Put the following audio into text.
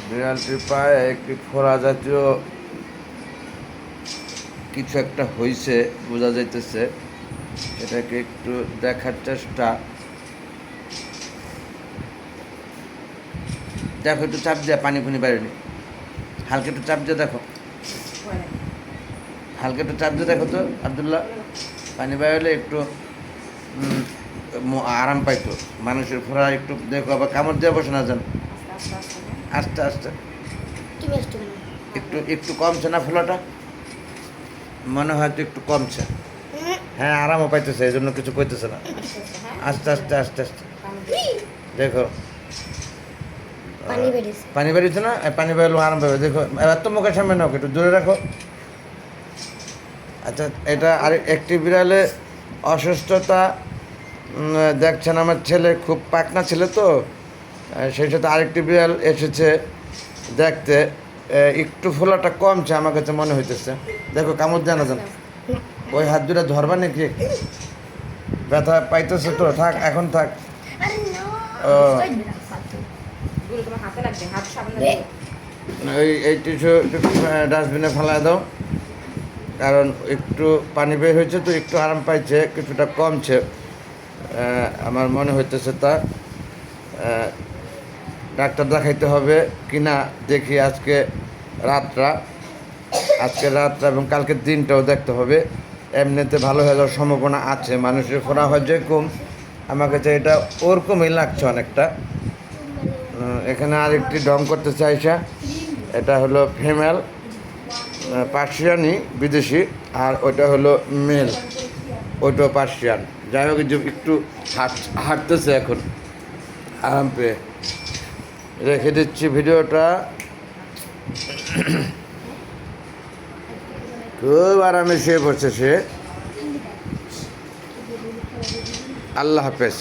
বিড়ালটির পায়ে একটি ফোড়া জাতীয় কিছু একটা হয়েছে, বোঝা যাইতেছে। এটাকে একটু দেখার চেষ্টা। দেখো একটু চাপ দিয়ে, পানি ফুনি বেরোনি, হালকা একটু চাপ দিয়ে দেখো, হালকা একটু চাপ দিয়ে দেখো তো আব্দুল্লাহ, পানি বেরোলে একটু আরাম পাইতো মানুষের। ফোড়া একটু দেখো, আবার কামড় দিয়ে বসে না যান, আস্তে আস্তে। একটু একটু কমছে না ফোলাটা? মনে হয়তো একটু কমছে। হ্যাঁ, আরামও পাইতেছে, এই জন্য কিছু কইতেছে না। আস্তে আস্তে আস্তে আস্তে দেখো, পানি বেরিয়েছে না? পানি বেরোলো আরাম পাবে। দেখো এবার তো মুখের সামনে নাও, একটু দূরে রাখো। আচ্ছা, এটা আর একটি বিড়ালে অসুস্থতা দেখছেন। আমার ছেলে খুব পাকনা ছেলে তো, সেই সাথে আরেকটি বিড়াল এসেছে দেখতে, একটু ফোলাটা কমছে আমার কাছে মনে হইতেছে। দেখো কামড় জানা যান, ওই হাত দুটা ধরবা নাকি? ব্যথা পাইতেছে তো, থাক এখন থাক। এই টিস্যু ডাস্টবিনে ফেলায় দাও, কারণ একটু পানি বের হয়েছে তো, একটু আরাম পাইছে, কিছুটা কমছে আমার মনে হইতেছে। তা ডাক্তার দেখাইতে হবে কিনা দেখি। আজকে রাতটা এবং কালকের দিনটাও দেখতে হবে। এমনিতে ভালো হয়ে যাওয়ার সম্ভাবনা আছে। মানুষের ফোড়া হয় যেরকম, আমার কাছে এটা ওরকমই লাগছে অনেকটা। এখানে আরেকটি ডং করতে চাইছে, এটা হলো ফিমেল পার্সিয়ানি বিদেশি, আর ওইটা হলো মেল, ওইটাও পার্সিয়ান। যাই হোক, যে একটু হাঁটতেছে এখন আরাম পেয়ে। রেখে দিচ্ছি ভিডিওটা। খুব আরামে শুয়ে পড়ছে সে। আল্লাহ হাফেজ।